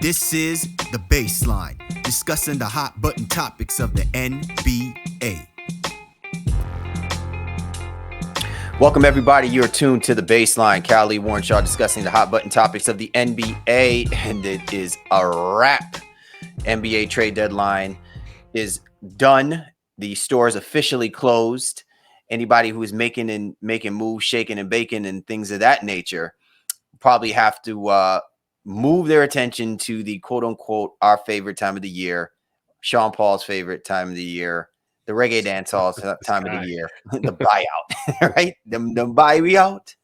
This is The Baseline, discussing the hot button topics of the NBA. Welcome, everybody. You're tuned to The Baseline. Lee Warrenshaw discussing the hot button topics of the NBA, and it is a wrap. NBA trade deadline is done. The store is officially closed. Anybody who is making moves, shaking and baking and things of that nature probably have to move their attention to the quote-unquote our favorite time of the year, Sean Paul's favorite time of the year, the reggae dance hall time of the year, the buyout, right? The buyout.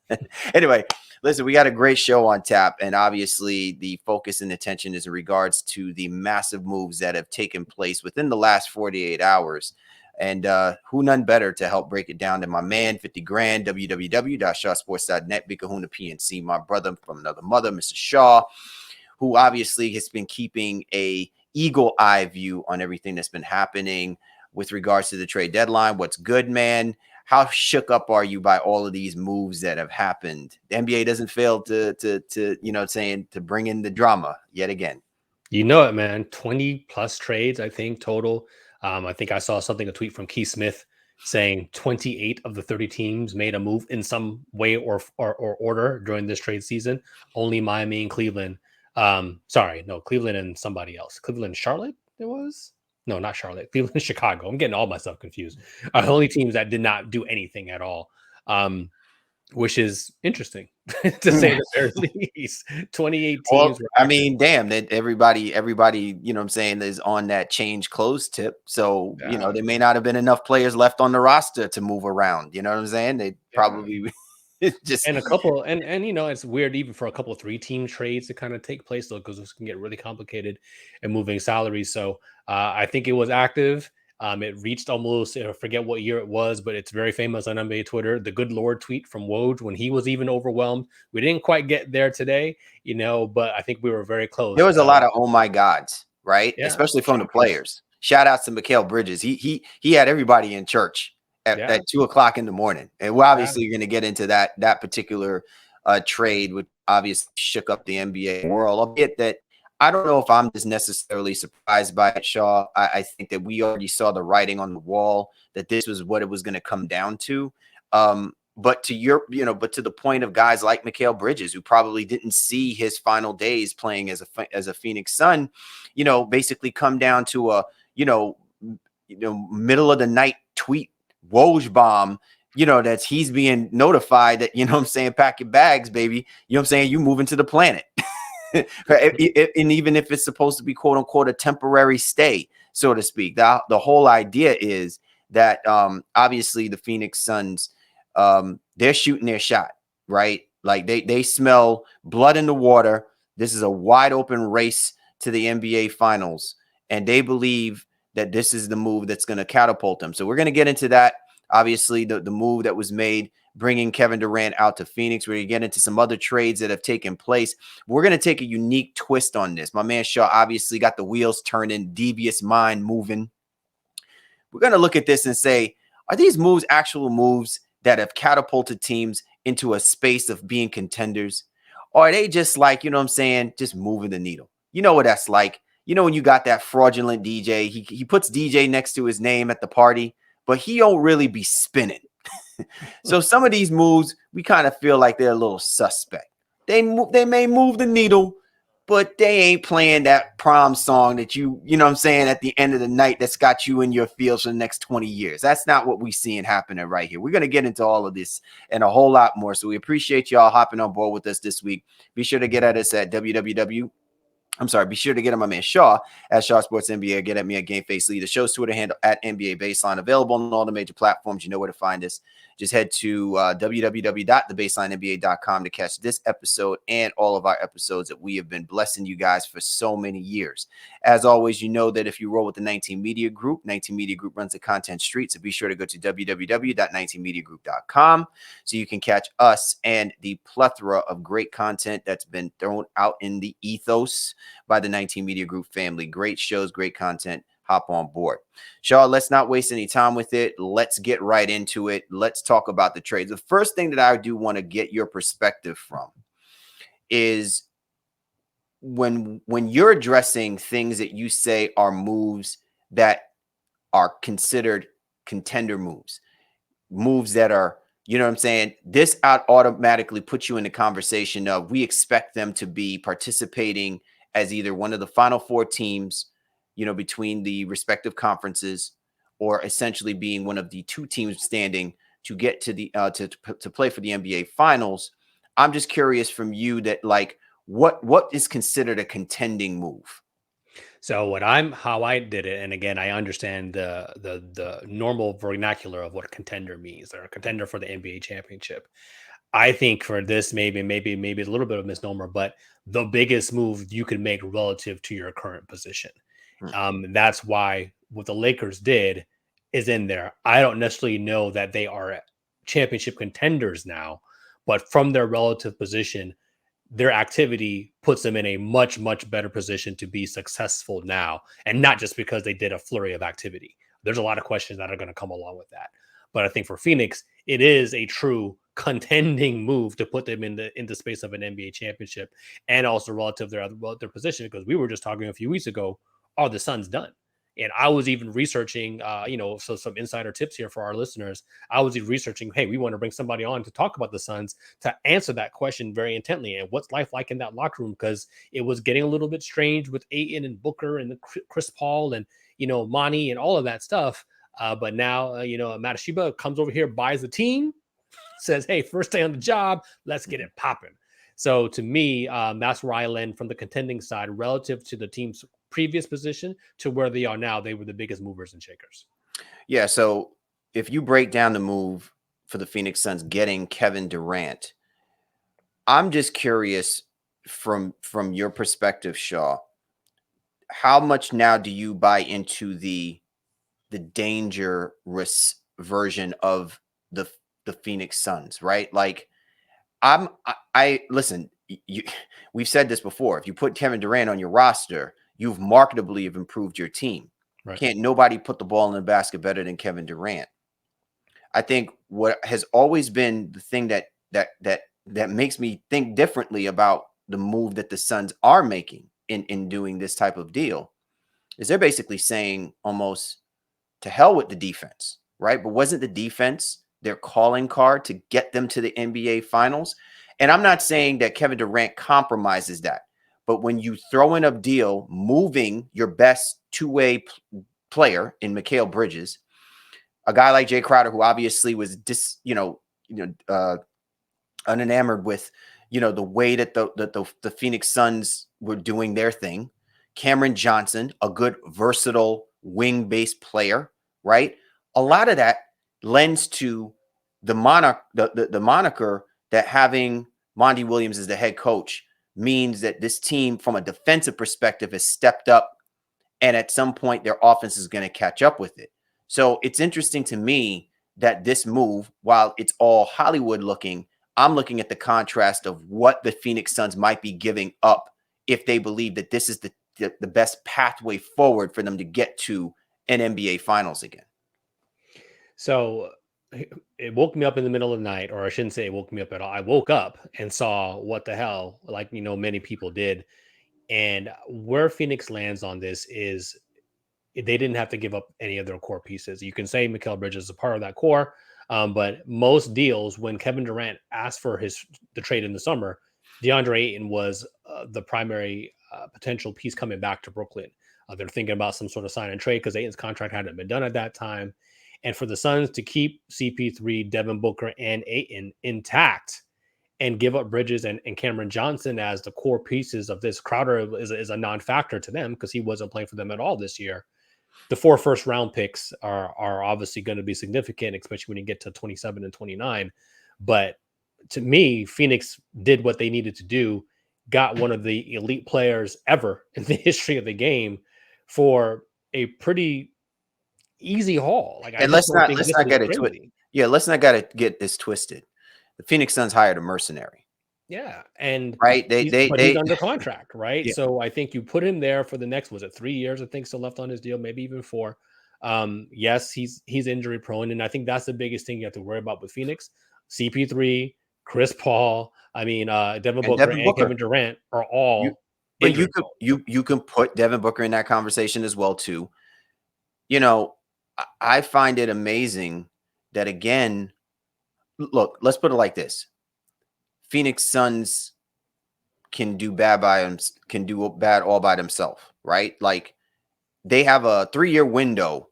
Anyway, listen, we got a great show on tap, and obviously the focus and attention is in regards to the massive moves that have taken place within the last 48 hours. And who none better to help break it down than my man, 50 grand, www.shawsports.net, Big Kahuna PNC, my brother from another mother, Mr. Shaw, who obviously has been keeping a eagle eye view on everything that's been happening with regards to the trade deadline. What's good, man? How shook up are you by all of these moves that have happened? The NBA doesn't fail to bring in the drama yet again. You know it, man. 20 plus trades, I think, total. I think I saw a tweet from Keith Smith saying 28 of the 30 teams made a move in some way or order during this trade season. Only Miami and Cleveland. Cleveland and somebody else. Cleveland, Charlotte, it was? No, not Charlotte. Cleveland and Chicago. I'm getting all myself confused. The only teams that did not do anything at all. Which is interesting to say the very least. 28 teams. Well, I mean, damn, that everybody, you know what I'm saying, is on that change close tip. So, there may not have been enough players left on the roster to move around. You know what I'm saying? They probably just. And a couple, and it's weird even for a couple of 3-team trades to kind of take place, though, because this can get really complicated and moving salaries. So I think it was active. It reached almost, I forget what year it was, but it's very famous on NBA Twitter. The good Lord tweet from Woj when he was even overwhelmed. We didn't quite get there today, but I think we were very close. There was a lot of oh my gods, right? Yeah. Especially from the players. Shout out to Mikal Bridges. He had everybody in church at 2:00 in the morning, and we're obviously going to get into that particular trade, which obviously shook up the NBA world. Albeit that. I don't know if I'm just necessarily surprised by it, Shaw. I think that we already saw the writing on the wall that this was what it was going to come down to. But to the point of guys like Mikal Bridges, who probably didn't see his final days playing as a Phoenix Sun, basically come down to a, middle of the night tweet, Woj bomb, that's he's being notified that, pack your bags, baby. You moving to the planet. And even if it's supposed to be quote unquote a temporary stay, so to speak, the whole idea is that obviously the Phoenix Suns, they're shooting their shot, right? Like they smell blood in the water. This is a wide open race to the NBA finals, and they believe that this is the move that's going to catapult them. So we're going to get into that. Obviously, the move that was made, bringing Kevin Durant out to Phoenix. We're going to get into some other trades that have taken place. We're going to take a unique twist on this. My man Shaw obviously got the wheels turning, devious mind moving. We're going to look at this and say, are these moves actual moves that have catapulted teams into a space of being contenders? Or are they just like, just moving the needle? You know what that's like. When you got that fraudulent DJ, he puts DJ next to his name at the party, but he don't really be spinning. So some of these moves, we kind of feel like they're a little suspect. They may move the needle, but they ain't playing that prom song that at the end of the night that's got you in your fields for the next 20 years. That's not what we seeing happening right here. We're going to get into all of this and a whole lot more. So we appreciate y'all hopping on board with us this week. Be sure to get at us at be sure to get at my man Shaw at Shaw Sports NBA. Get at me at Game Face Lee. The show's Twitter handle at NBA Baseline, available on all the major platforms. You know where to find us. Just head to www.thebaselinenba.com to catch this episode and all of our episodes that we have been blessing you guys for so many years. As always, you know that if you roll with the 19 Media Group, 19 Media Group runs the content street. So be sure to go to www.19mediagroup.com so you can catch us and the plethora of great content that's been thrown out in the ethos by the 19 Media Group family. Great shows, great content. Hop on board. Shaw, let's not waste any time with it. Let's get right into it. Let's talk about the trades. The first thing that I do want to get your perspective from is when you're addressing things that you say are moves that are considered contender moves that are, you know what I'm saying? This automatically puts you in the conversation of we expect them to be participating as either one of the final four teams, you know, between the respective conferences, or essentially being one of the two teams standing to get to the to play for the NBA finals. I'm just curious from you that like what is considered a contending move? So how I did it, and again, I understand the normal vernacular of what a contender means. They're a contender for the NBA championship. I think for this, maybe a little bit of misnomer, but the biggest move you can make relative to your current position. Hmm. That's why what the Lakers did is in there. I don't necessarily know that they are championship contenders now, but from their relative position, their activity puts them in a much, much better position to be successful now. And not just because they did a flurry of activity. There's a lot of questions that are going to come along with that. But I think for Phoenix, it is a true contending move to put them in the space of an NBA championship, and also relative to their position, because we were just talking a few weeks ago, are the Suns done? And I was even researching, so some insider tips here for our listeners. I was even researching, hey, we want to bring somebody on to talk about the Suns to answer that question very intently. And what's life like in that locker room? Because it was getting a little bit strange with Ayton and Booker and Chris Paul and, Monty and all of that stuff. But now, Matoshiba comes over here, buys the team, says, hey, first day on the job, let's get it popping. So to me, that's where I land from the contending side relative to the team's previous position to where they are now. They were the biggest movers and shakers. Yeah. So if you break down the move for the Phoenix Suns getting Kevin Durant, I'm just curious from your perspective, Shaw, how much now do you buy into the dangerous version of the Phoenix Suns, right? Like I listen, we've said this before. If you put Kevin Durant on your roster, you've marketably have improved your team. Right. Can't nobody put the ball in the basket better than Kevin Durant. I think what has always been the thing that makes me think differently about the move that the Suns are making in doing this type of deal is they're basically saying almost to hell with the defense, right? But wasn't the defense their calling card to get them to the NBA finals? And I'm not saying that Kevin Durant compromises that, but when you throw in a deal, moving your best two-way player in Mikal Bridges, a guy like Jae Crowder, who obviously was unenamored with, the way that the Phoenix Suns were doing their thing. Cameron Johnson, a good versatile wing-based player, right? A lot of that lends to the moniker that having Monty Williams as the head coach means that this team, from a defensive perspective, has stepped up, and at some point their offense is going to catch up with it. So it's interesting to me that this move, while it's all Hollywood looking, I'm looking at the contrast of what the Phoenix Suns might be giving up if they believe that this is the best pathway forward for them to get to an NBA Finals again. So it woke me up in the middle of the night, or I shouldn't say it woke me up at all. I woke up and saw what the hell, like, many people did. And where Phoenix lands on this is they didn't have to give up any of their core pieces. You can say Mikal Bridges is a part of that core, but most deals, when Kevin Durant asked for the trade in the summer, DeAndre Ayton was the primary potential piece coming back to Brooklyn. They're thinking about some sort of sign and trade because Ayton's contract hadn't been done at that time. And for the Suns to keep CP3, Devin Booker, and Ayton intact and give up Bridges and Cameron Johnson as the core pieces of this. Crowder is a non-factor to them because he wasn't playing for them at all this year. The 4 first-round picks are obviously going to be significant, especially when you get to 27 and 29. But to me, Phoenix did what they needed to do, got one of the elite players ever in the history of the game for a pretty easy haul. Like, And let's not get it twisted. Yeah, let's not get this twisted. The Phoenix Suns hired a mercenary. Yeah, and right, he's under contract, right? Yeah. So I think you put him there for the next, was it 3 years? I think still left on his deal, maybe even 4. Yes, he's injury prone, and I think that's the biggest thing you have to worry about with Phoenix. CP3, Chris Paul, Devin Booker, and Kevin Durant are all But you can put Devin Booker in that conversation as well too. You know, I find it amazing that, again, look, let's put it like this. Phoenix Suns can do bad all by themselves, right? Like, they have a 3-year window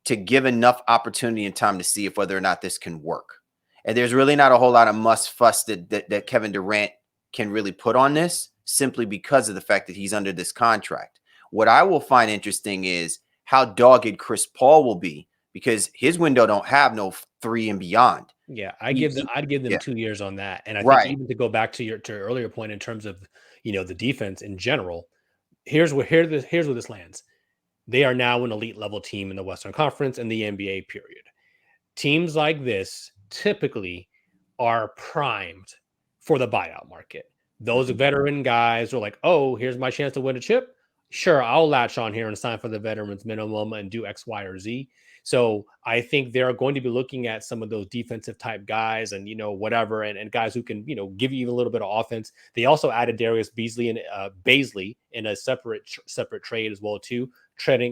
to give enough opportunity and time to see if whether or not this can work. And there's really not a whole lot of fuss that Kevin Durant can really put on this, simply because of the fact that he's under this contract. What I will find interesting is how dogged Chris Paul will be, because his window don't have no 3 and beyond. Yeah, I'd give them 2 years on that. And I think even to go back to your earlier point in terms of, the defense in general, here's where this lands. They are now an elite level team in the Western Conference and the NBA period. Teams like this typically are primed for the buyout market. Those veteran guys are like, oh, here's my chance to win a chip. Sure, I'll latch on here and sign for the veterans minimum and do X, Y, or Z. So I think they're going to be looking at some of those defensive type guys and, whatever, and guys who can, give you even a little bit of offense. They also added Darius Baisley in a separate trade as well, too, sending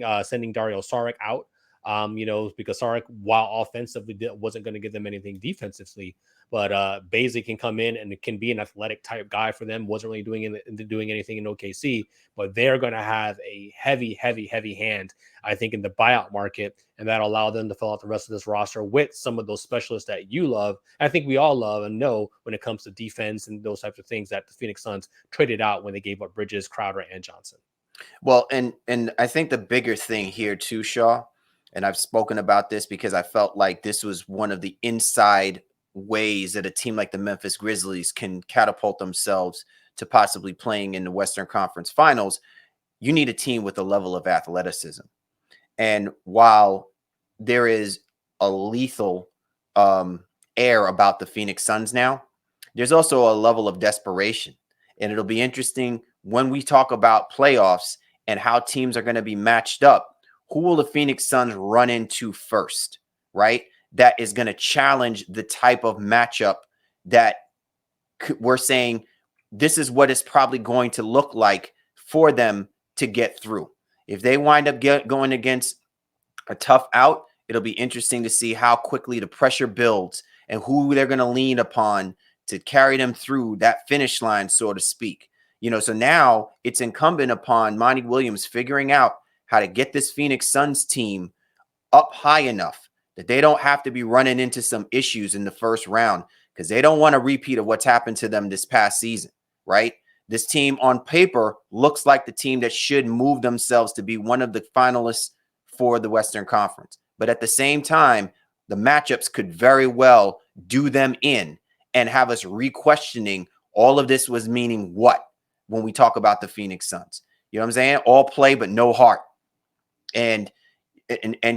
Dario Saric out. Because Saric, while offensively wasn't going to give them anything defensively, but Baisley can come in and it can be an athletic type guy for them. Wasn't really doing anything in OKC, but they're going to have a heavy hand, I think, in the buyout market, and that'll allow them to fill out the rest of this roster with some of those specialists that you love. I think we all love and know when it comes to defense and those types of things that the Phoenix Suns traded out when they gave up Bridges, Crowder, and Johnson. Well, and I think the bigger thing here too, Shaw, and I've spoken about this because I felt like this was one of the inside ways that a team like the Memphis Grizzlies can catapult themselves to possibly playing in the Western Conference Finals. You need a team with a level of athleticism. And while there is a lethal air about the Phoenix Suns now, there's also a level of desperation. And it'll be interesting when we talk about playoffs and how teams are going to be matched up. Who will the Phoenix Suns run into first, right? That is going to challenge the type of matchup that we're saying this is what it's probably going to look like for them to get through. If they wind up going against a tough out, it'll be interesting to see how quickly the pressure builds and who they're going to lean upon to carry them through that finish line, so to speak. So now it's incumbent upon Monty Williams figuring out how to get this Phoenix Suns team up high enough that they don't have to be running into some issues in the first round, because they don't want a repeat of what's happened to them this past season, right? This team on paper looks like the team that should move themselves to be one of the finalists for the Western Conference. But at the same time, the matchups could very well do them in and have us re-questioning all of this was meaning what when we talk about the Phoenix Suns. You know what I'm saying? All play, but no heart. And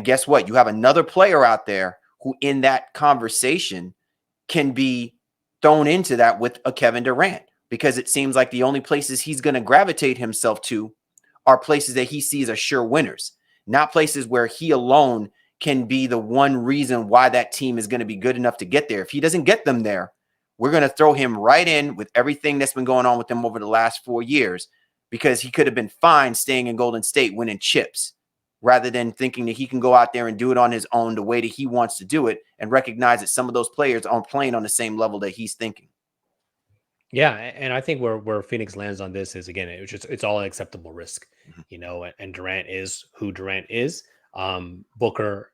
guess what? You have another player out there who in that conversation can be thrown into that with a Kevin Durant, because it seems like the only places he's going to gravitate himself to are places that he sees as sure winners, not places where he alone can be the one reason why that team is going to be good enough to get there. If he doesn't get them there, we're going to throw him right in with everything that's been going on with him over the last 4 years, because he could have been fine staying in Golden State winning chips, rather than thinking that he can go out there and do it on his own the way that he wants to do it, and recognize that some of those players aren't playing on the same level that he's thinking. Yeah, and I think where Phoenix lands on this is, again, it's all an acceptable risk, and Durant is who Durant is. Booker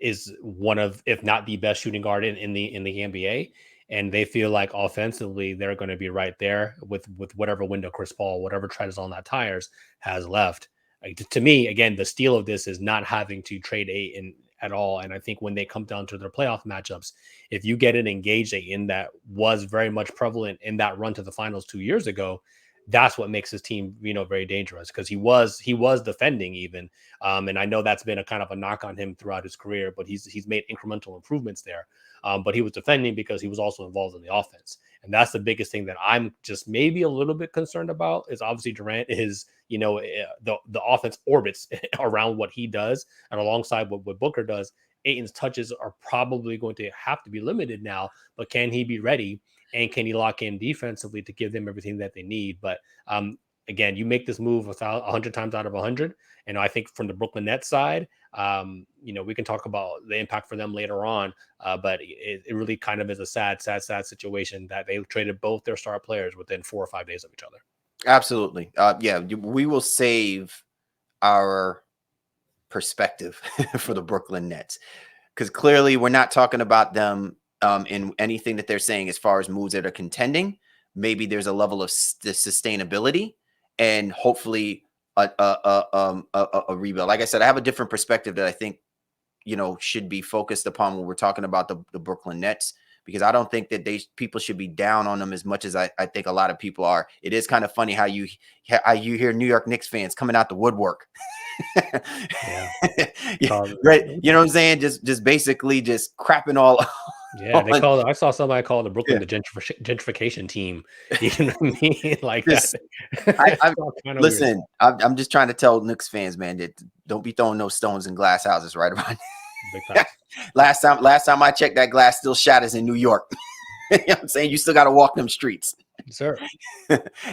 is one of, if not the best shooting guard in the NBA, and they feel like offensively they're going to be right there with whatever window Chris Paul, whatever tread is on that tires, has left. To me, again, the steal of this is not having to trade Ayton at all. And I think when they come down to their playoff matchups, if you get an engaged Ayton that was very much prevalent in that run to the finals 2 years ago, that's what makes his team, very dangerous, because he was defending even. And I know that's been a kind of a knock on him throughout his career, but he's made incremental improvements there. But he was defending because he was also involved in the offense. And that's the biggest thing that I'm just maybe a little bit concerned about, is obviously Durant is, the offense orbits around what he does, and alongside what Booker does. Ayton's touches are probably going to have to be limited now, but can he be ready? And can he lock in defensively to give them everything that they need? But again, you make this move 100 times out of 100. And I think from the Brooklyn Nets side, we can talk about the impact for them later on. But it really kind of is a sad situation that they traded both their star players within 4 or 5 days of each other. Absolutely. We will save our perspective for the Brooklyn Nets, because clearly we're not talking about them in anything that they're saying as far as moves that are contending. Maybe there's a level of sustainability and hopefully a rebuild. Like I said, I have a different perspective that I think, should be focused upon when we're talking about the Brooklyn Nets, because I don't think that people should be down on them as much as I think a lot of people are. It is kind of funny how you hear New York Knicks fans coming out the woodwork. Yeah. Right. You know what I'm saying? Just basically just crapping all. Yeah, I saw somebody call the Brooklyn the gentrification team. You know what I mean? Like that. Listen, I'm just trying to tell Knicks fans, man, that don't be throwing no stones in glass houses right around. Last time I checked, that glass still shatters in New York. You know what I'm saying? You still got to walk them streets. Sir.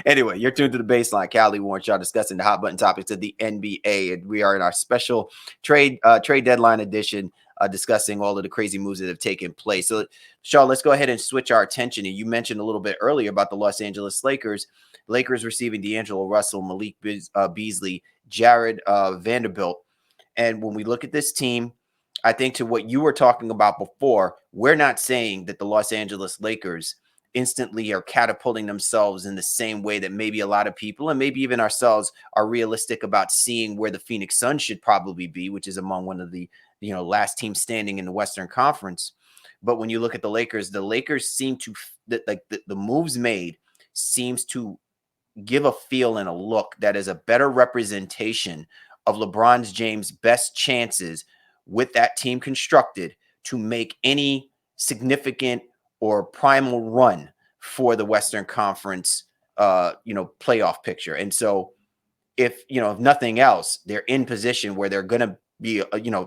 Anyway, you're tuned to the Baseline. Callie Warren Shaw discussing the hot button topics of the NBA. And we are in our special trade deadline edition, discussing all of the crazy moves that have taken place. So, Shaw, let's go ahead and switch our attention. And you mentioned a little bit earlier about the Los Angeles Lakers. Lakers receiving D'Angelo Russell, Malik Beasley, Jared Vanderbilt. And when we look at this team, I think to what you were talking about before, we're not saying that the Los Angeles Lakers instantly are catapulting themselves in the same way that maybe a lot of people and maybe even ourselves are realistic about seeing where the Phoenix Suns should probably be, which is among one of the last teams standing in the Western Conference. But when you look at the Lakers seem to the moves made seems to give a feel and a look that is a better representation of LeBron James' best chances with that team constructed to make any significant or primal run for the Western Conference, playoff picture. And so if nothing else, they're in position where they're going to be,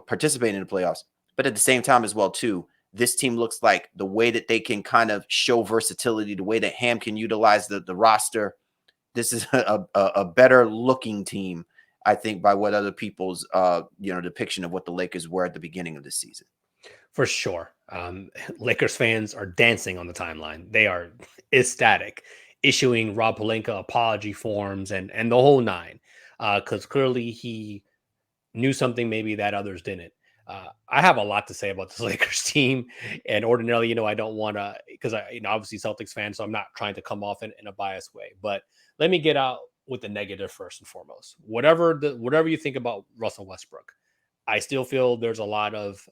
participating in the playoffs. But at the same time as well, too, this team looks like the way that they can kind of show versatility, the way that Ham can utilize the roster. This is a better looking team, I think, by what other people's, depiction of what the Lakers were at the beginning of the season. For sure. Lakers fans are dancing on the timeline. They are ecstatic, issuing Rob Pelinka apology forms and the whole nine, because clearly he knew something maybe that others didn't. I have a lot to say about this Lakers team, and ordinarily, I don't want to, because I, obviously Celtics fan, so I'm not trying to come off in a biased way. But let me get out with the negative first and foremost. Whatever you think about Russell Westbrook, I still feel there's a lot of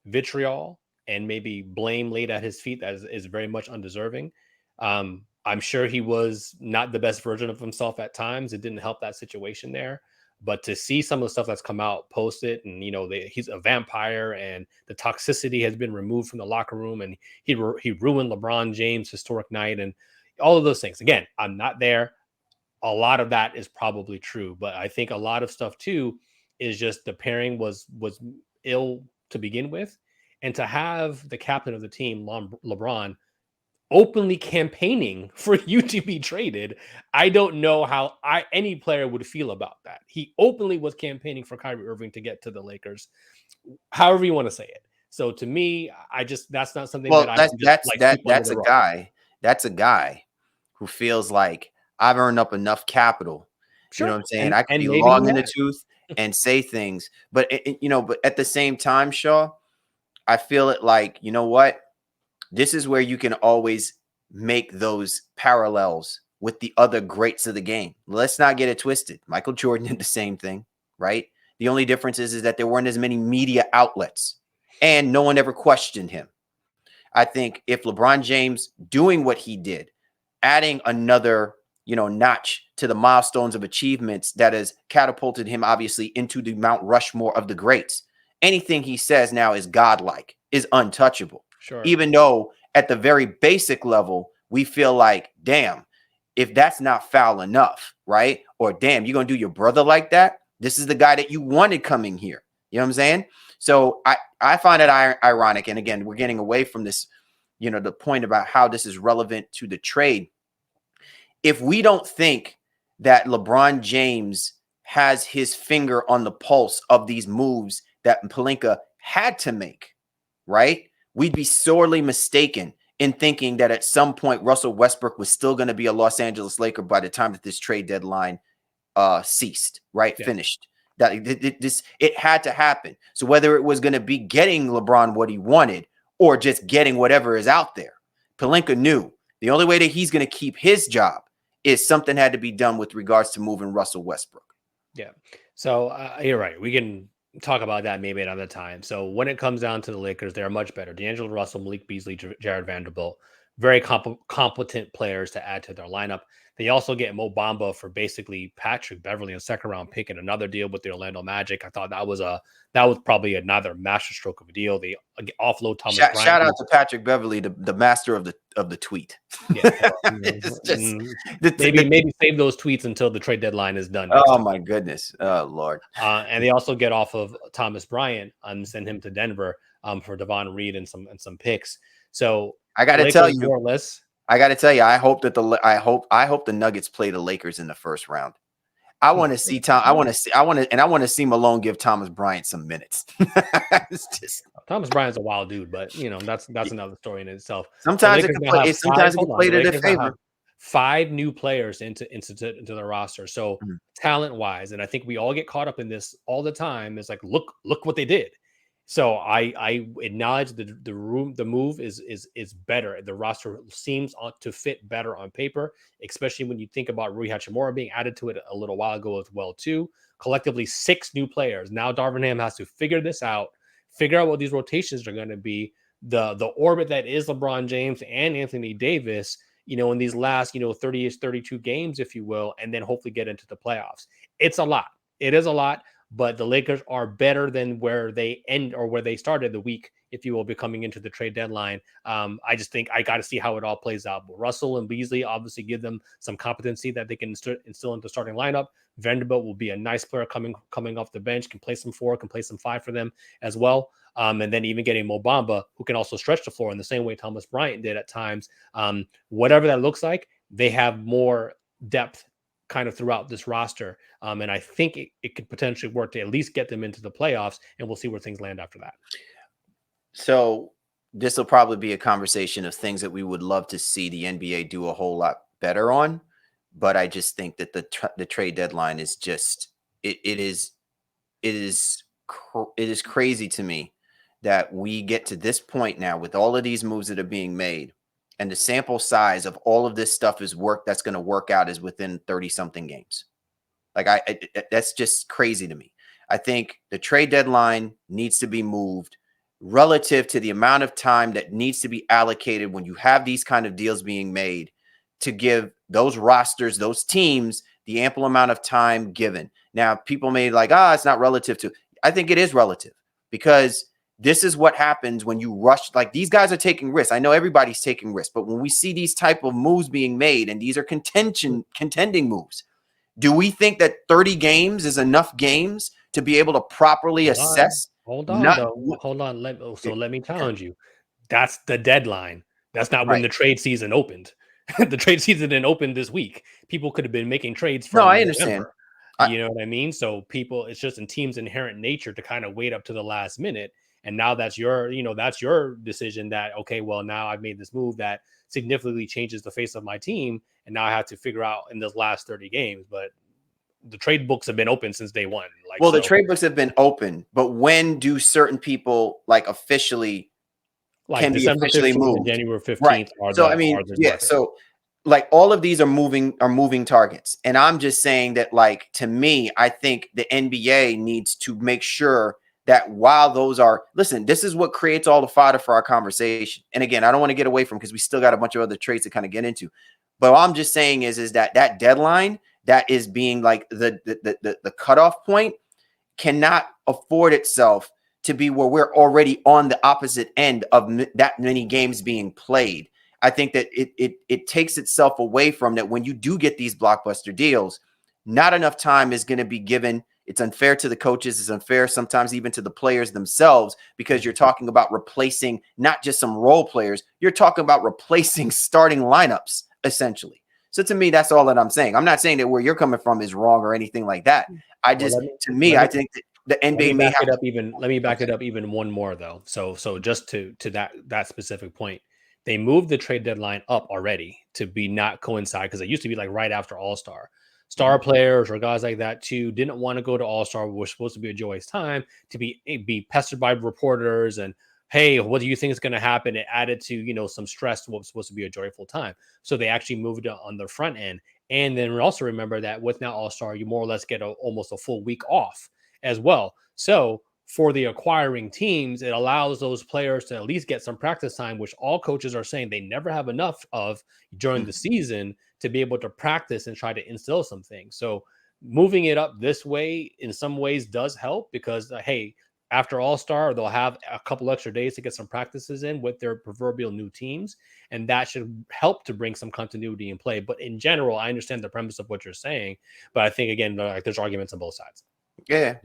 vitriol and maybe blame laid at his feet that is very much undeserving. I'm sure he was not the best version of himself at times. It didn't help that situation there. But to see some of the stuff that's come out, post it, and he's a vampire, and the toxicity has been removed from the locker room, and he ruined LeBron James' historic night, and all of those things. Again, I'm not there. A lot of that is probably true, but I think a lot of stuff too is just the pairing was ill to begin with, and to have the captain of the team, LeBron, openly campaigning for you to be traded, I don't know how any player would feel about that. He openly was campaigning for Kyrie Irving to get to the Lakers, however you want to say it. So to me, that's not something that's a guy who feels like I've earned up enough capital. Sure. You know what I'm saying? I can be long in the tooth and say things, but but at the same time, Shaw, I feel it like, you know what? This is where you can always make those parallels with the other greats of the game. Let's not get it twisted. Michael Jordan did the same thing, right? The only difference is that there weren't as many media outlets and no one ever questioned him. I think if LeBron James doing what he did, adding another, notch to the milestones of achievements that has catapulted him obviously into the Mount Rushmore of the greats, anything he says now is godlike, is untouchable. Sure. Even though at the very basic level, we feel like, damn, if that's not foul enough, right? Or damn, you're going to do your brother like that? This is the guy that you wanted coming here. You know what I'm saying? So I find it ironic. And again, we're getting away from this, the point about how this is relevant to the trade. If we don't think that LeBron James has his finger on the pulse of these moves that Pelinka had to make, right? We'd be sorely mistaken in thinking that at some point Russell Westbrook was still going to be a Los Angeles Laker by the time that this trade deadline ceased, right? Yeah. Finished. That it had to happen. So whether it was going to be getting LeBron what he wanted or just getting whatever is out there, Pelinka knew the only way that he's going to keep his job is something had to be done with regards to moving Russell Westbrook. Yeah. So you're right. We can talk about that maybe another time. So when it comes down to the Lakers, they're much better. D'Angelo Russell, Malik Beasley, Jared Vanderbilt, very competent players to add to their lineup. They also get Mo Bamba for basically Patrick Beverly, a second-round pick, and another deal with the Orlando Magic. I thought that was probably another masterstroke of a deal. They offload Thomas Bryant. Shout out to Patrick Beverly, the master of the tweet. Yeah, maybe save those tweets until the trade deadline is done. Oh my goodness, oh Lord! And they also get off of Thomas Bryant and send him to Denver for Devon Reed and some picks. So I got to tell you, more or less. I got to tell you, I hope the Nuggets play the Lakers in the first round. I want to see Tom. I want to see Malone give Thomas Bryant some minutes. It's just Thomas Bryant's a wild dude, but that's another story in itself. Sometimes it can play. Sometimes it can play to their favor. 5 new players into the roster. So talent wise, and I think we all get caught up in this all the time. It's like look what they did. So I acknowledge the move is better. The roster seems to fit better on paper, especially when you think about Rui Hachimura being added to it a little while ago as well too. Collectively 6 new players. Now Darvin Ham has to figure this out, figure out what these rotations are going to be. The orbit that is LeBron James and Anthony Davis, in these last 30-ish 32 games, if you will, and then hopefully get into the playoffs. It's a lot. It is a lot. But the Lakers are better than where they end or where they started the week, if you will, be coming into the trade deadline. I just think I got to see how it all plays out. But Russell and Beasley obviously give them some competency that they can instill into starting lineup. Vanderbilt will be a nice player coming off the bench, can play some 4, can play some 5 for them as well. And then even getting Mo Bamba, who can also stretch the floor in the same way Thomas Bryant did at times. Whatever that looks like, they have more depth kind of throughout this roster. And I think it could potentially work to at least get them into the playoffs, and we'll see where things land after that. So this will probably be a conversation of things that we would love to see the NBA do a whole lot better on. But I just think that the trade deadline is just, it is crazy to me that we get to this point now with all of these moves that are being made. And the sample size of all of this stuff that's going to work out is within 30 something games. Like that's just crazy to me. I think the trade deadline needs to be moved relative to the amount of time that needs to be allocated when you have these kind of deals being made to give those rosters, those teams, the ample amount of time given. Now, people may like, it's not relative to. I think it is relative because this is what happens when you rush. Like these guys are taking risks. I know everybody's taking risks, but when we see these type of moves being made, and these are contending moves, do we think that 30 games is enough games to be able to properly assess? Hold on. Let me challenge you. That's the deadline. That's not when the trade season opened. The trade season didn't open this week. People could have been making trades from I understand. You know what I mean? So it's just in teams' inherent nature to kind of wait up to the last minute. And now that's your decision that, okay, well, now I've made this move that significantly changes the face of my team. And now I have to figure out in this last 30 games. But the trade books have been open since day one. The trade books have been open. But when do certain people officially can December be officially 15th moved? And January 15th. Right. So all of these are moving targets. And I'm just saying that, to me, I think the NBA needs to make sure that while those are, listen, this is what creates all the fodder for our conversation. And again, I don't want to get away from, because we still got a bunch of other trades to kind of get into. But all I'm just saying is that deadline that is being the cutoff point cannot afford itself to be where we're already on the opposite end of that many games being played. I think that it takes itself away from that. When you do get these blockbuster deals, not enough time is going to be given. It's unfair to the coaches. It's unfair sometimes even to the players themselves, because you're talking about replacing not just some role players. You're talking about replacing starting lineups, essentially. So to me, that's all that I'm saying. I'm not saying that where you're coming from is wrong or anything like that. I just, I think that the NBA may have let me back it up even one more though. So just to that specific point, they moved the trade deadline up already to be not coincide, because it used to be like right after All-Star. Star players or guys like that too didn't want to go to All-Star, which was supposed to be a joyous time, to be pestered by reporters and, hey, what do you think is going to happen? It added to, some stress to what was supposed to be a joyful time. So they actually moved it on the front end. And then we also remember that with now All-Star, you more or less get almost a full week off as well. So for the acquiring teams, it allows those players to at least get some practice time, which all coaches are saying they never have enough of during the season to be able to practice and try to instill some things. So moving it up this way in some ways does help, because, hey, after All-Star, they'll have a couple extra days to get some practices in with their proverbial new teams, and that should help to bring some continuity in play. But in general, I understand the premise of what you're saying, but I think, again, there's arguments on both sides. Yeah.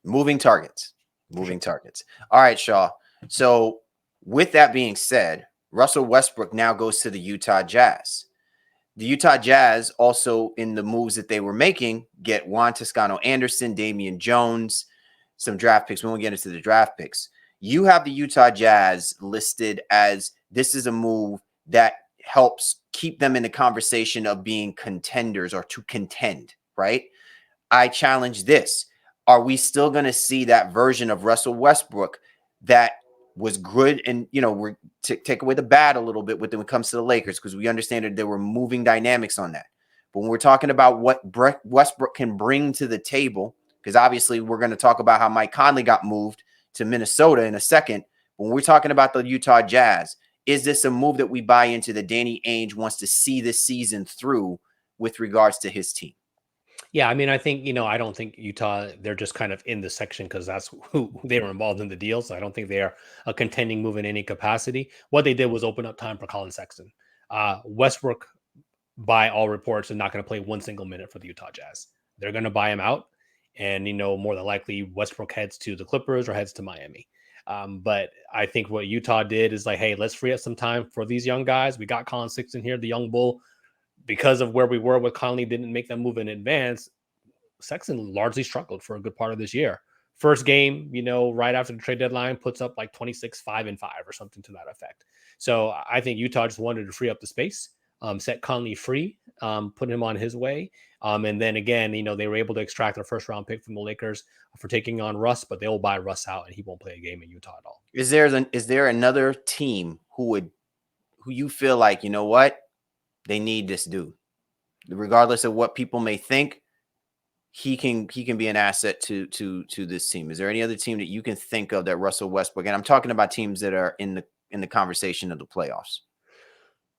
Moving targets. All right, Shaw. So with that being said, Russell Westbrook now goes to the Utah Jazz. The Utah Jazz also, in the moves that they were making, get Juan Toscano-Anderson, Damian Jones, some draft picks. We won't get into the draft picks. You have the Utah Jazz listed as this is a move that helps keep them in the conversation of being contenders or to contend, right? I challenge this. Are we still going to see that version of Russell Westbrook that was good? And, we're to take away the bad a little bit when it comes to the Lakers, because we understand that there were moving dynamics on that. But when we're talking about what Westbrook can bring to the table, because obviously we're going to talk about how Mike Conley got moved to Minnesota in a second. When we're talking about the Utah Jazz, is this a move that we buy into that Danny Ainge wants to see this season through with regards to his team? Yeah, I mean, I think, I don't think Utah, they're just kind of in the section because that's who they were involved in the deal. So I don't think they are a contending move in any capacity. What they did was open up time for Colin Sexton. Westbrook, by all reports, is not going to play one single minute for the Utah Jazz. They're going to buy him out. And, more than likely Westbrook heads to the Clippers or heads to Miami. But I think what Utah did is like, hey, let's free up some time for these young guys. We got Colin Sexton here, the young bull. Because of where we were with Conley, didn't make that move in advance. Sexton largely struggled for a good part of this year. First game, right after the trade deadline, puts up like 26, 5-5 or something to that effect. So I think Utah just wanted to free up the space, set Conley free, put him on his way. And then again, they were able to extract their first round pick from the Lakers for taking on Russ, but they will buy Russ out and he won't play a game in Utah at all. Is there another team who you feel like, what? They need this dude. Regardless of what people may think, he can be an asset to this team. Is there any other team that you can think of that Russell Westbrook, and I'm talking about teams that are in the conversation of the playoffs?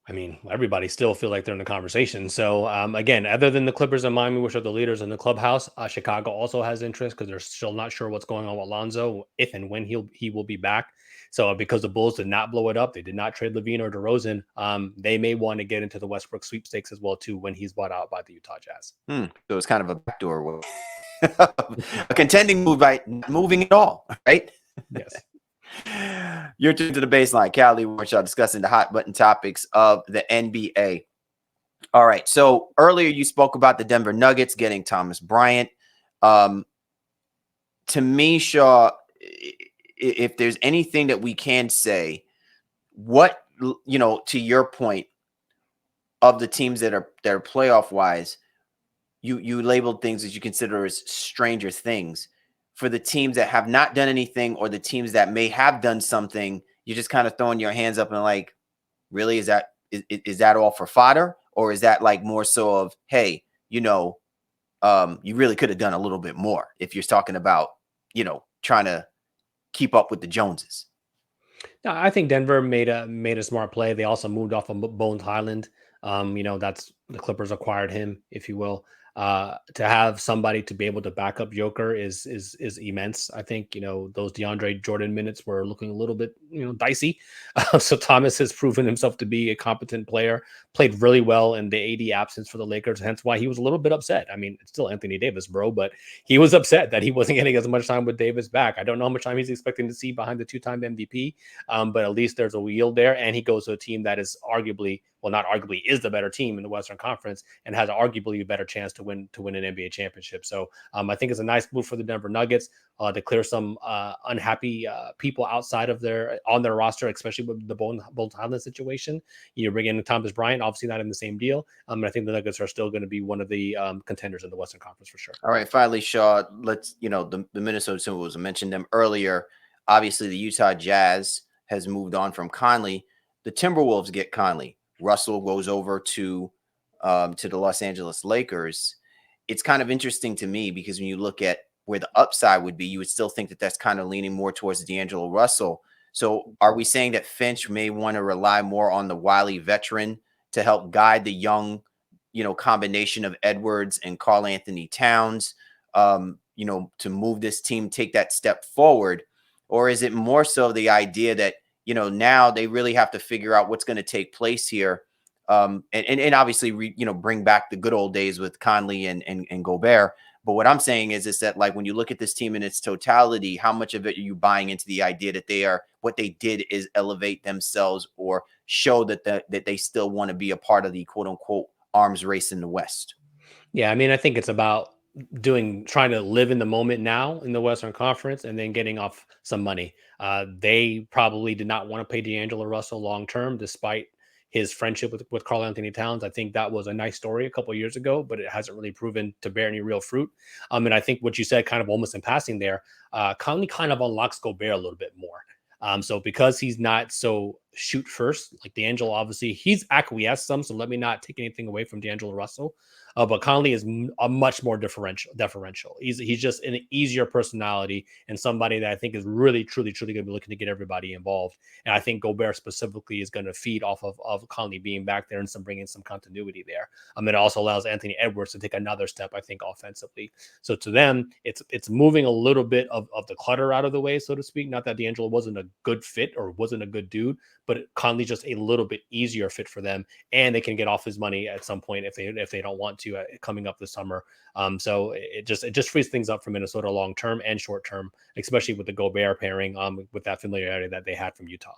I mean, everybody still feel like they're in the conversation. So again, other than the Clippers and Miami, which are the leaders in the clubhouse, Chicago also has interest because they're still not sure what's going on with Lonzo, if and when he will be back. So because the Bulls did not blow it up, they did not trade Levine or DeRozan, they may want to get into the Westbrook sweepstakes as well too when he's bought out by the Utah Jazz. So it's kind of a backdoor a contending move by moving it all, right? Yes. You're tuned to the Baseline. Cali, we're discussing the hot button topics of the NBA. All right. So earlier you spoke about the Denver Nuggets getting Thomas Bryant. To me, Shaw, if there's anything that we can say, what, to your point of the teams that are playoff wise, you labeled things that you consider as stranger things. For the teams that have not done anything or the teams that may have done something, you're just kind of throwing your hands up and like, really, is that all for fodder? Or is that like more so of, hey, you really could have done a little bit more if you're talking about, trying to keep up with the Joneses? No, I think Denver made a smart play. They also moved off of Bones Highland. That's the Clippers acquired him, if you will. To have somebody to be able to back up Joker is immense. I think, those DeAndre Jordan minutes were looking a little bit, dicey. So Thomas has proven himself to be a competent player, played really well in the AD absence for the Lakers, hence why he was a little bit upset. I mean, it's still Anthony Davis, bro, but he was upset that he wasn't getting as much time with Davis back. I don't know how much time he's expecting to see behind the two-time MVP, but at least there's a yield there, and he goes to a team that is arguably well, not arguably, is the better team in the Western Conference and has arguably a better chance to win an NBA championship. So I think it's a nice move for the Denver Nuggets to clear some unhappy people outside of on their roster, especially with the Bones Highland situation. You bring in Thomas Bryant, obviously not in the same deal. And I think the Nuggets are still going to be one of the contenders in the Western Conference for sure. All right, finally, Shaw, let's, the Minnesota Timberwolves, I mentioned them earlier. Obviously, the Utah Jazz has moved on from Conley. The Timberwolves get Conley. Russell goes over to the Los Angeles Lakers. It's kind of interesting to me because when you look at where the upside would be, you would still think that that's kind of leaning more towards D'Angelo Russell. So are we saying that Finch may want to rely more on the wily veteran to help guide the young, combination of Edwards and Karl Anthony Towns, to move this team, take that step forward? Or is it more so the idea that, now they really have to figure out what's going to take place here, and obviously, bring back the good old days with Conley and Gobert. But what I'm saying is that, like, when you look at this team in its totality, how much of it are you buying into the idea that what they did is elevate themselves or show that they still want to be a part of the quote unquote arms race in the West? Yeah, I mean, I think it's about trying to live in the moment now in the Western Conference and then getting off some money. They probably did not want to pay D'Angelo Russell long term, despite his friendship with Karl Anthony Towns. I think that was a nice story a couple of years ago, but it hasn't really proven to bear any real fruit. And I think what you said kind of almost in passing there, Conley kind of unlocks Gobert a little bit more. So because he's not so shoot first, like D'Angelo, obviously he's acquiesced some, so let me not take anything away from D'Angelo Russell. But Conley is a much more deferential. He's just an easier personality and somebody that I think is really, truly going to be looking to get everybody involved. And I think Gobert specifically is going to feed off of Conley being back there and bringing some continuity there. It also allows Anthony Edwards to take another step, I think, offensively. So to them, it's moving a little bit of the clutter out of the way, so to speak. Not that D'Angelo wasn't a good fit or wasn't a good dude, but Conley's just a little bit easier fit for them, and they can get off his money at some point if they don't want to coming up this summer. So it just frees things up for Minnesota long term and short term, especially with the Gobert pairing, with that familiarity that they had from Utah.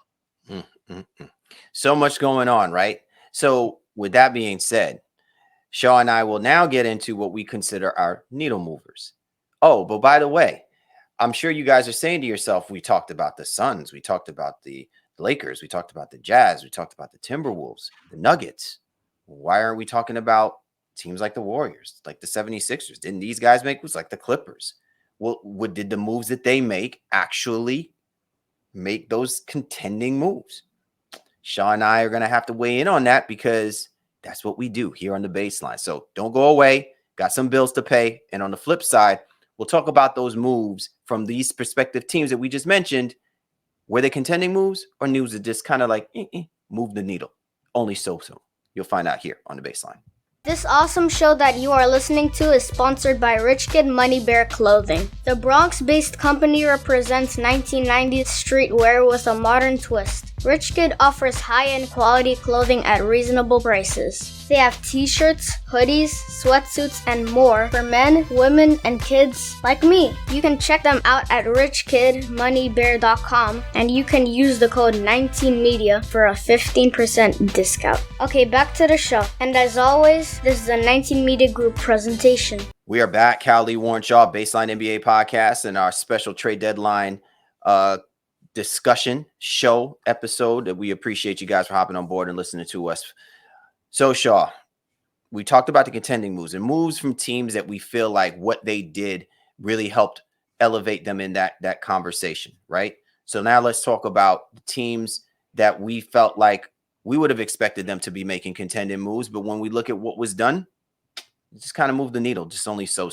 So much going on, right? So with that being said, Shaw and I will now get into what we consider our needle movers. Oh, but by the way, I'm sure you guys are saying to yourself, we talked about the Suns, we talked about the Lakers, we talked about the Jazz, we talked about the Timberwolves, the Nuggets. Why aren't we talking about teams like the Warriors, like the 76ers? Didn't these guys make moves, like the Clippers? Well, did the moves that they make actually make those contending moves? Shaw and I are going to have to weigh in on that because that's what we do here on the Baseline. So don't go away. Got some bills to pay. And on the flip side, we'll talk about those moves from these prospective teams that we just mentioned. Were they contending moves or moves that just kind of like move the needle? Only so. You'll find out here on the Baseline. This awesome show that you are listening to is sponsored by Rich Kid Money Bear Clothing. The Bronx-based company represents 1990s streetwear with a modern twist. Rich Kid offers high-end quality clothing at reasonable prices. They have t-shirts, hoodies, sweatsuits, and more for men, women, and kids like me. You can check them out at richkidmoneybear.com and you can use the code 19media for a 15% discount. Okay, back to the show. And as always, this is a 19 Media Group presentation. We are back. Cal Lee, Warren Shaw, Baseline NBA podcast, and our special trade deadline discussion show episode that we appreciate you guys for hopping on board and listening to us. So Shaw, we talked about the contending moves and moves from teams that we feel like what they did really helped elevate them in that conversation, right? So now let's talk about the teams that we felt like we would have expected them to be making contending moves, but when we look at what was done, it just kind of moved the needle, just only so.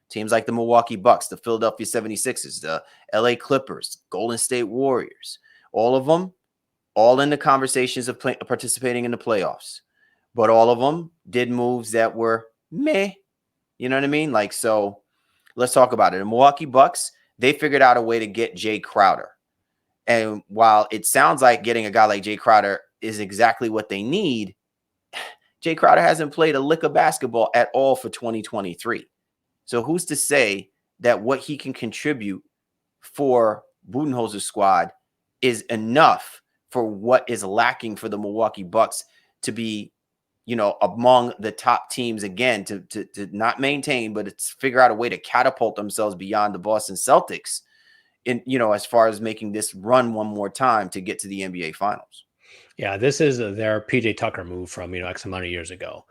Teams like the Milwaukee Bucks, the Philadelphia 76ers, the LA Clippers, Golden State Warriors, all of them, all in the conversations of participating in the playoffs. But all of them did moves that were meh. You know what I mean? Like, so let's talk about it. The Milwaukee Bucks, they figured out a way to get Jae Crowder. And while it sounds like getting a guy like Jae Crowder is exactly what they need, Jae Crowder hasn't played a lick of basketball at all for 2023. So who's to say that what he can contribute for Budenholzer's squad is enough for what is lacking for the Milwaukee Bucks to be, among the top teams again, to not maintain, but it's figure out a way to catapult themselves beyond the Boston Celtics in, as far as making this run one more time to get to the NBA Finals. Yeah, this is their PJ Tucker move from, X amount of years ago.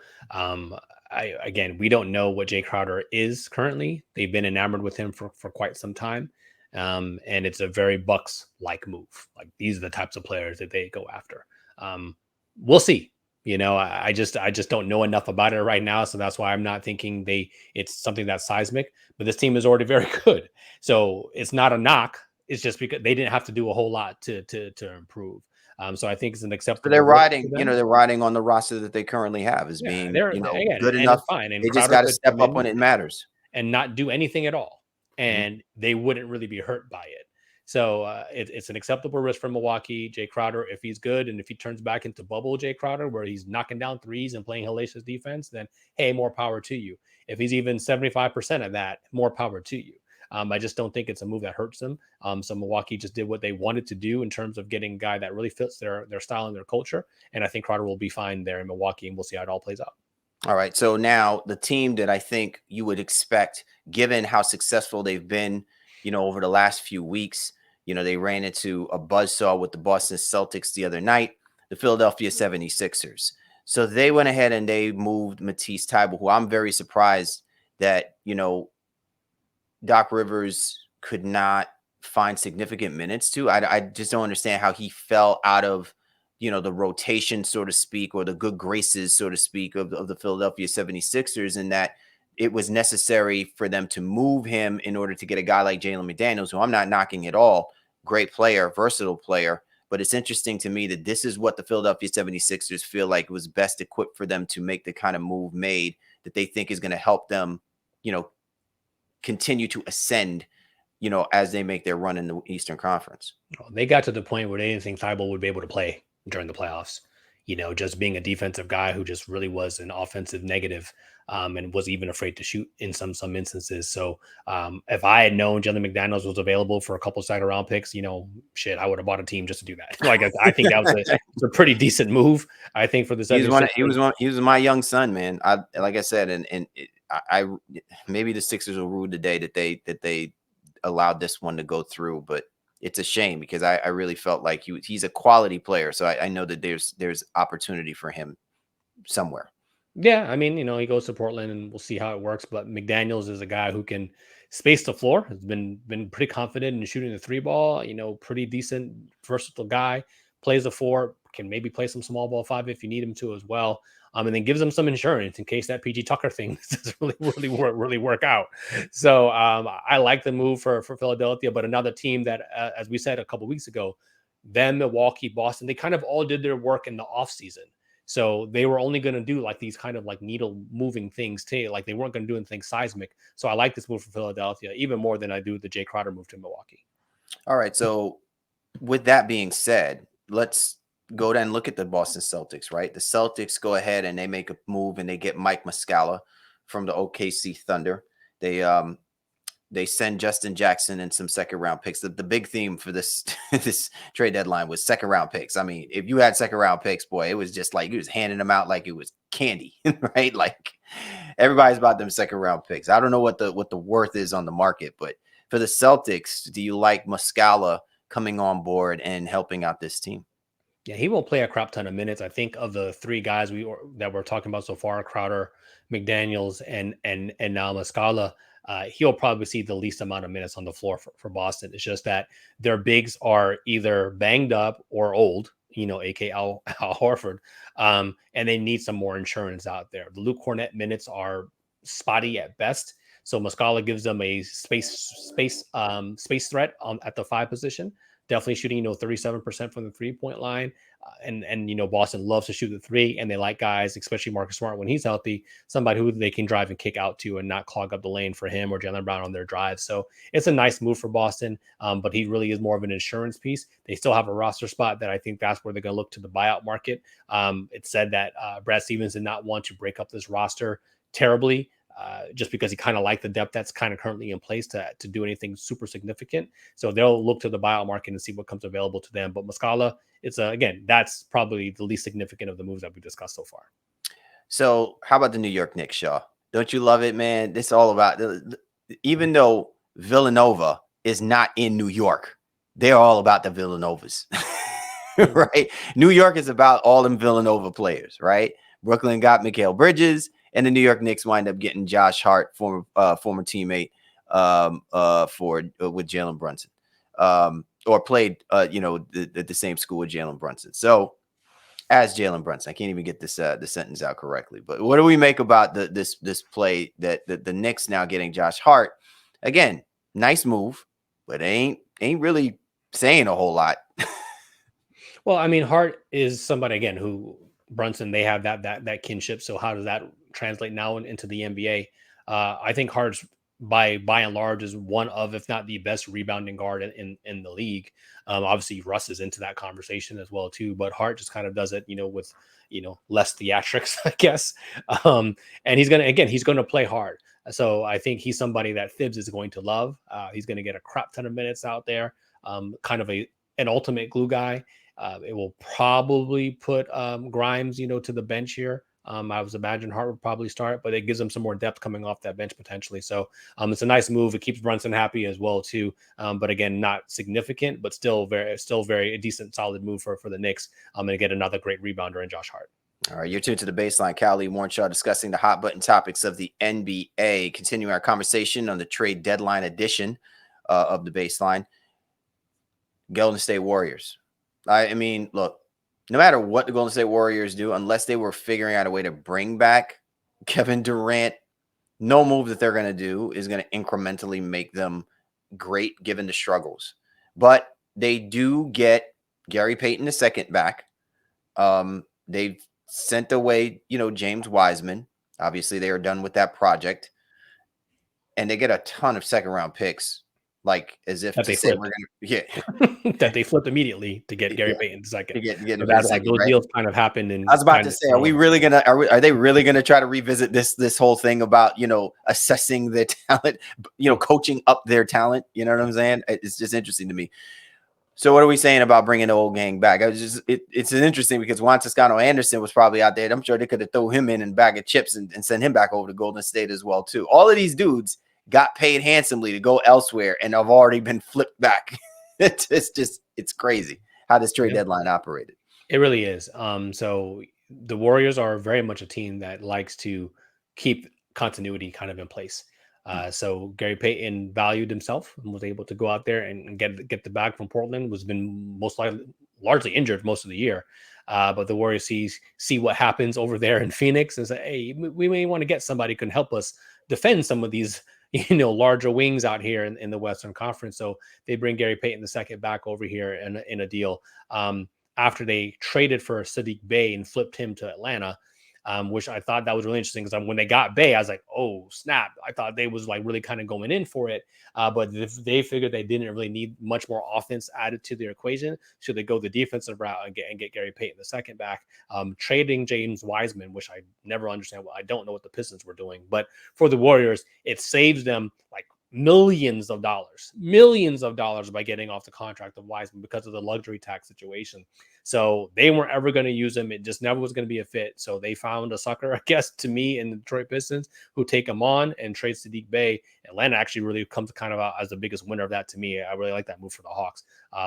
Again, we don't know what Jae Crowder is currently. They've been enamored with him for quite some time. And it's a very Bucks-like move. Like, these are the types of players that they go after. We'll see. I just don't know enough about it right now. So that's why I'm not thinking it's something that's seismic, but this team is already very good. So it's not a knock. It's just because they didn't have to do a whole lot to improve. So I think it's an acceptable. So they're riding, they're riding on the roster that they currently have as being, good enough. Fine. And they just got to step up when it matters and not do anything at all. And they wouldn't really be hurt by it. So it's an acceptable risk for Milwaukee. Jae Crowder, if he's good and if he turns back into bubble Jae Crowder, where he's knocking down threes and playing hellacious defense, then hey, more power to you. If he's even 75% of that, more power to you. I just don't think it's a move that hurts them. So Milwaukee just did what they wanted to do in terms of getting a guy that really fits their style and their culture. And I think Crowder will be fine there in Milwaukee, and we'll see how it all plays out. All right. So now the team that I think you would expect, given how successful they've been, over the last few weeks, they ran into a buzzsaw with the Boston Celtics the other night, the Philadelphia 76ers. So they went ahead and they moved Matisse Thybulle, who I'm very surprised that, Doc Rivers could not find significant minutes to. I just don't understand how he fell out of, the rotation, so to speak, or the good graces, so to speak, of the Philadelphia 76ers, and that it was necessary for them to move him in order to get a guy like Jalen McDaniels, who I'm not knocking at all. Great player, versatile player. But it's interesting to me that this is what the Philadelphia 76ers feel like was best equipped for them to make the kind of move made that they think is going to help them, continue to ascend, as they make their run in the Eastern Conference. Well, they got to the point where they didn't think Thybulle would be able to play during the playoffs. Just being a defensive guy who just really was an offensive negative, and was even afraid to shoot in some instances. So if I had known Jalen McDaniels was available for a couple of second round picks, I would have bought a team just to do that. Like, I think that was a pretty decent move. I think for the he was my young son, man. Like I said, and I maybe the Sixers will rue the day that they allowed this one to go through, but it's a shame because I really felt like he's a quality player. So I know that there's opportunity for him somewhere. Yeah, I mean, he goes to Portland and we'll see how it works. But McDaniels is a guy who can space the floor, has been pretty confident in shooting the three ball, pretty decent, versatile guy, plays the four, can maybe play some small ball five if you need him to as well. And then gives them some insurance in case that PG Tucker thing doesn't really work out. So I like the move for Philadelphia, but another team that, as we said a couple weeks ago, them, Milwaukee, Boston, they kind of all did their work in the offseason. So they were only going to do like these kind of like needle moving things too. Like, they weren't going to do anything seismic. So I like this move for Philadelphia even more than I do the Jae Crowder move to Milwaukee. All right. So with that being said, let's go down and look at the Boston Celtics, right? The Celtics go ahead and they make a move and they get Mike Muscala from the OKC Thunder. They send Justin Jackson and some second round picks. The big theme for this trade deadline was second round picks. I mean, if you had second round picks, boy, it was just like he was handing them out like it was candy, right? Like, everybody's about them second round picks. I don't know what the worth is on the market, but for the Celtics, do you like Muscala coming on board and helping out this team? Yeah, he won't play a crap ton of minutes. I think of the three guys that we're talking about so far, Crowder, McDaniels, and now Muscala, he'll probably see the least amount of minutes on the floor for Boston. It's just that their bigs are either banged up or old, aka Al Horford, and they need some more insurance out there. The Luke Cornett minutes are spotty at best. So Muscala gives them a space threat at the 5 position. Definitely shooting, 37% from the 3-point line. And Boston loves to shoot the 3, and they like guys, especially Marcus Smart when he's healthy, somebody who they can drive and kick out to and not clog up the lane for him or Jaylen Brown on their drive. So it's a nice move for Boston, but he really is more of an insurance piece. They still have a roster spot that I think that's where they're going to look to the buyout market. It said that Brad Stevens did not want to break up this roster terribly. just because he kind of liked the depth that's kind of currently in place to do anything super significant. So they'll look to the buyout market and see what comes available to them. But Muscala, it's again, that's probably the least significant of the moves that we discussed so far. So how about the New York Knicks, Shaw? Don't you love it, man? This is all about, even though Villanova is not in New York, they're all about the Villanovas, right? New York is about all them Villanova players, right? Brooklyn got Mikal Bridges, and the New York Knicks wind up getting Josh Hart, former teammate with Jalen Brunson, or played the same school with Jalen Brunson. So as Jalen Brunson, I can't even get this the sentence out correctly. But what do we make about this play that the Knicks now getting Josh Hart? Again, nice move, but ain't really saying a whole lot. Well, I mean, Hart is somebody again who Brunson, they have that kinship. So how does that translate now into the NBA? I think Hart's by and large is one of, if not the best rebounding guard in the league. Obviously Russ is into that conversation as well too, but Hart just kind of does it, with, less theatrics, I guess. And he's going to play hard. So I think he's somebody that Thibs is going to love. He's going to get a crap ton of minutes out there. Kind of an ultimate glue guy. It will probably put Grimes, to the bench here. I was imagining Hart would probably start, but it gives them some more depth coming off that bench potentially. So it's a nice move. It keeps Brunson happy as well too. But again, not significant, but still very a decent, solid move for the Knicks. I'm going to get another great rebounder in Josh Hart. All right, you're tuned to the Baseline. Callie Warnshaw discussing the hot button topics of the NBA. Continuing our conversation on the trade deadline edition of the Baseline. Golden State Warriors. I mean, look, no matter what the Golden State Warriors do, unless they were figuring out a way to bring back Kevin Durant, no move that they're going to do is going to incrementally make them great given the struggles. But they do get Gary Payton II back. They've sent away, James Wiseman. Obviously, they are done with that project. And they get a ton of second-round picks. Like as if that they say flipped. That they flipped immediately to get Gary Payton II. To get so that's like those deals kind of happened. And I was about to say, are they really gonna try to revisit this whole thing about assessing the talent, coaching up their talent? You know what I'm saying? It's just interesting to me. So what are we saying about bringing the old gang back? It's interesting because Juan Toscano Anderson was probably out there. I'm sure they could have thrown him in a bag of chips and send him back over to Golden State as well too. All of these dudes got paid handsomely to go elsewhere and have already been flipped back. It's crazy how this trade deadline operated. It really is. So the Warriors are very much a team that likes to keep continuity kind of in place. So Gary Payton valued himself and was able to go out there and get the bag from Portland, was been most likely largely injured most of the year. But the Warriors see what happens over there in Phoenix and say, hey, we may want to get somebody who can help us defend some of these larger wings out here in the Western Conference. So they bring Gary Payton II back over here in a deal after they traded for Sadiq Bey and flipped him to Atlanta, which I thought that was really interesting because when they got Bey, I was like, oh, snap. I thought they was like really kind of going in for it. But they figured they didn't really need much more offense added to their equation. So they go the defensive route and get Gary Payton II back, trading James Wiseman, which I never understand. I don't know what the Pistons were doing. But for the Warriors, it saves them like millions of dollars by getting off the contract of Wiseman because of the luxury tax situation. So they weren't ever going to use him. It just never was going to be a fit. So they found a sucker, I guess, to me in the Detroit Pistons who take him on and trade Sadiq Bey. Atlanta actually really comes kind of out as the biggest winner of that to me. I really like that move for the Hawks.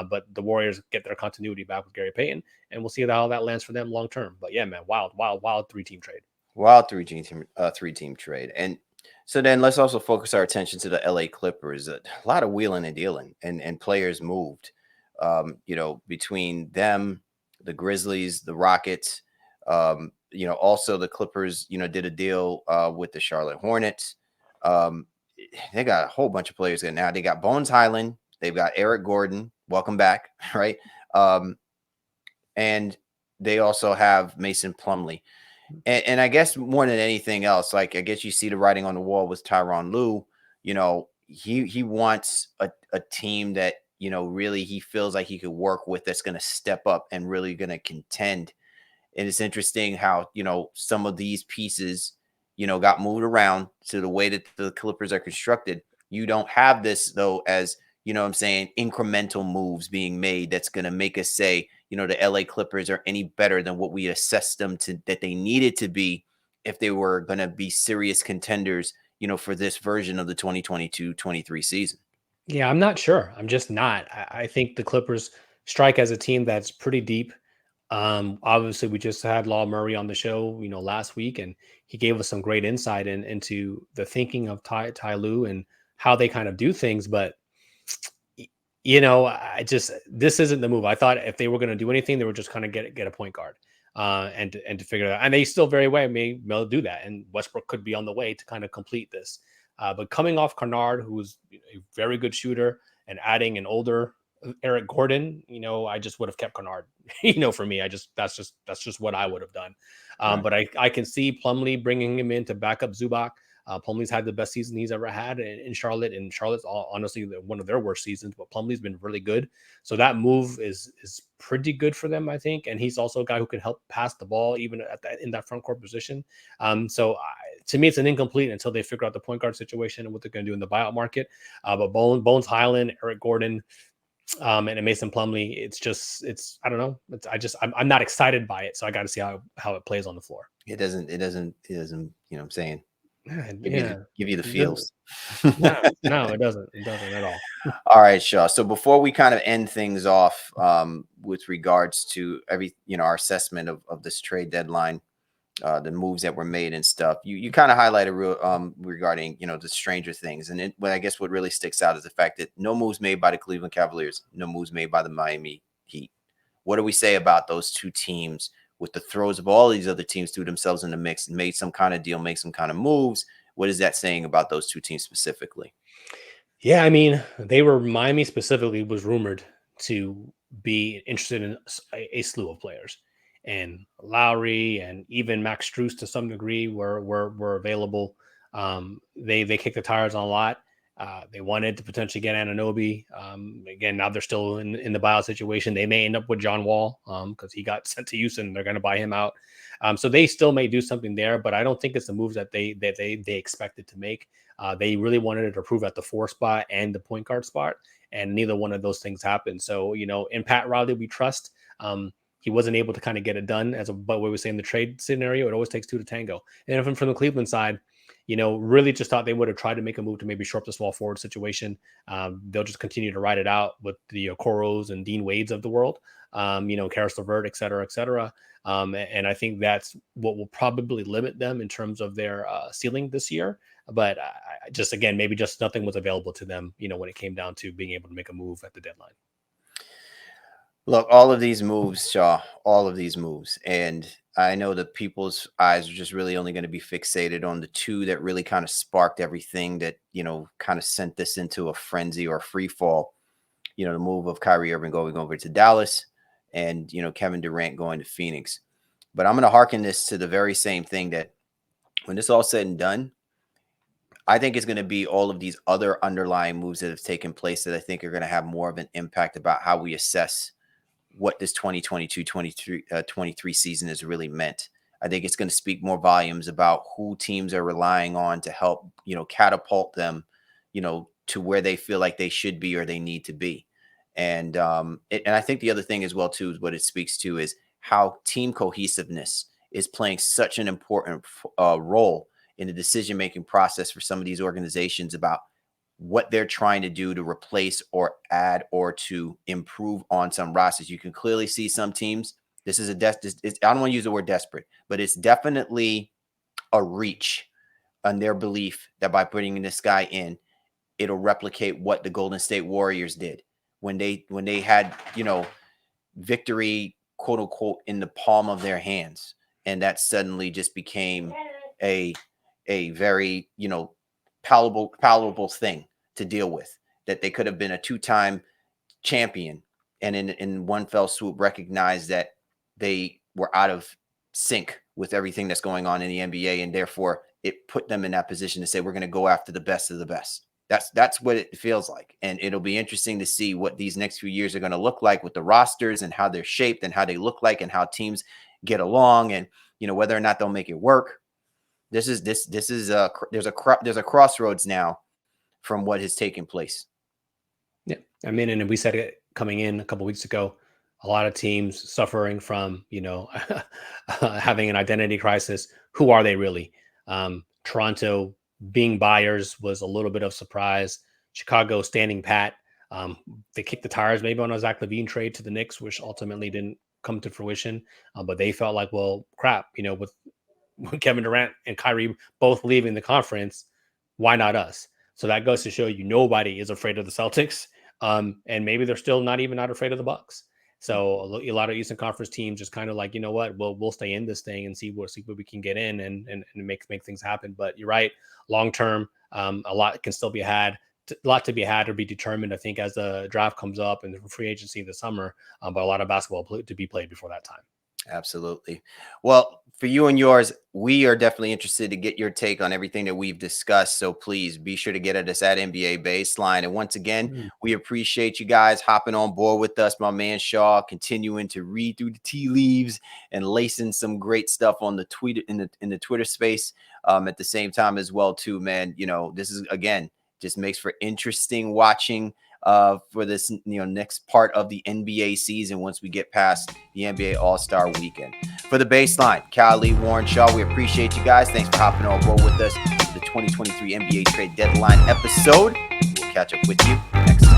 But the Warriors get their continuity back with Gary Payton, and we'll see how that lands for them long term. But yeah, man, wild three-team trade. Wild three-team trade. And so then let's also focus our attention to the LA Clippers. A lot of wheeling and dealing and players moved, between them, the Grizzlies, the Rockets, also the Clippers, did a deal with the Charlotte Hornets. They got a whole bunch of players there now. They got Bones Highland. They've got Eric Gordon. Welcome back. Right. And they also have Mason Plumlee. And I guess more than anything else, like I guess you see the writing on the wall with Tyronn Lue. He wants a team that really he feels like he could work with that's going to step up and really going to contend. And it's interesting how some of these pieces got moved around to the way that the Clippers are constructed. You don't have this though, as incremental moves being made that's going to make us say, the LA Clippers are any better than what we assessed them to that they needed to be if they were going to be serious contenders, for this version of the 2022-23 season. Yeah, I'm not sure. I'm just not. I think the Clippers strike as a team that's pretty deep. Obviously, we just had Law Murray on the show, last week, and he gave us some great insight into the thinking of Ty Lue and how they kind of do things. But this isn't the move. I thought if they were going to do anything, they were just kind of get a point guard, and to figure it out. And they still very well may do that. And Westbrook could be on the way to kind of complete this. But coming off Kennard, who's a very good shooter, and adding an older Eric Gordon, I just would have kept Kennard. For me, that's just what I would have done. Right. But I can see Plumlee bringing him in to back up Zubac. Plumlee's had the best season he's ever had in Charlotte, and Charlotte's honestly one of their worst seasons. But Plumlee's been really good, so that move is pretty good for them, I think. And he's also a guy who can help pass the ball even in that front court position. To me, it's an incomplete until they figure out the point guard situation and what they're going to do in the buyout market. But Bones Highland, Eric Gordon, and Mason Plumlee, I don't know. I'm not excited by it, so I got to see how it plays on the floor. It doesn't. What I'm saying. Give you the It feels. No, it doesn't. It doesn't at all. All right, Shaw. So before we kind of end things off, with regards to our assessment of this trade deadline, the moves that were made and stuff, you kind of highlighted regarding the stranger things, and I guess what really sticks out is the fact that no moves made by the Cleveland Cavaliers, no moves made by the Miami Heat. What do we say about those two teams with the throws of all these other teams threw themselves in the mix and made some kind of deal, make some kind of moves? What is that saying about those two teams specifically? Yeah, Miami specifically was rumored to be interested in a slew of players, and Lowry and even Max Strus to some degree were available. They kicked the tires on a lot. They wanted to potentially get Anunoby. Again, now they're still in the buyout situation. They may end up with John Wall because he got sent to Houston. They're going to buy him out. So they still may do something there, but I don't think it's the moves that they expected to make. They really wanted to prove at the 4 spot and the point guard spot, and neither one of those things happened. So, in Pat Riley, we trust. He wasn't able to kind of get it done, but we were saying the trade scenario, it always takes two to tango. And from the Cleveland side, really just thought they would have tried to make a move to maybe shore up the small forward situation. They'll just continue to ride it out with the Okoros and Dean Wades of the world, Karis LeVert, et cetera, et cetera. And I think that's what will probably limit them in terms of their ceiling this year. But maybe just nothing was available to them, when it came down to being able to make a move at the deadline. Look, all of these moves, Shaw, all of these moves. And I know that people's eyes are just really only going to be fixated on the two that really kind of sparked everything that, kind of sent this into a frenzy or a free fall. The move of Kyrie Irving going over to Dallas and, Kevin Durant going to Phoenix. But I'm going to hearken this to the very same thing that when this all said and done, I think it's going to be all of these other underlying moves that have taken place that I think are going to have more of an impact about how we assess what this 2022-23 season has really meant. I think it's going to speak more volumes about who teams are relying on to help, catapult them, to where they feel like they should be or they need to be. And I think the other thing as well, too, is what it speaks to is how team cohesiveness is playing such an important role in the decision-making process for some of these organizations about what they're trying to do to replace or add or to improve on some rosters. You can clearly see some teams. This is I don't want to use the word desperate, but it's definitely a reach on their belief that by putting this guy in, it'll replicate what the Golden State Warriors did when they had, victory, quote unquote, in the palm of their hands. And that suddenly just became a very, palatable thing to deal with, that they could have been a 2-time champion and in one fell swoop recognized that they were out of sync with everything that's going on in the NBA, and therefore it put them in that position to say, we're going to go after the best of the best. That's what it feels like. And it'll be interesting to see what these next few years are going to look like with the rosters and how they're shaped and how they look like and how teams get along and, whether or not they'll make it work. This is there's a crossroads now from what has taken place. Yeah, I mean, and we said it coming in a couple weeks ago. A lot of teams suffering from, having an identity crisis. Who are they really? Toronto being buyers was a little bit of surprise. Chicago standing pat. They kicked the tires maybe on a Zach LaVine trade to the Knicks, which ultimately didn't come to fruition. But they felt like, well, crap, with Kevin Durant and Kyrie both leaving the conference, why not us? So that goes to show you nobody is afraid of the Celtics. And maybe they're still not afraid of the Bucks. So a lot of Eastern Conference teams just kind of like, you know what, we'll stay in this thing and see what we can get in and make things happen. But you're right, long term, a lot can still be had. A lot to be had or be determined, I think, as the draft comes up and the free agency this summer. But a lot of basketball to be played before that time. Absolutely. Well, for you and yours, we are definitely interested to get your take on everything that we've discussed. So please be sure to get at us at NBA Baseline. And once again, we appreciate you guys hopping on board with us. My man Shaw continuing to read through the tea leaves and lacing some great stuff on the tweet in the Twitter space at the same time as well, too, man. This is, again, just makes for interesting watching for this next part of the NBA season once we get past the NBA All-Star Weekend. For the Baseline, Kyle Lee, Warren Shaw, we appreciate you guys. Thanks for hopping on board with us for the 2023 NBA Trade Deadline episode. We'll catch up with you next time.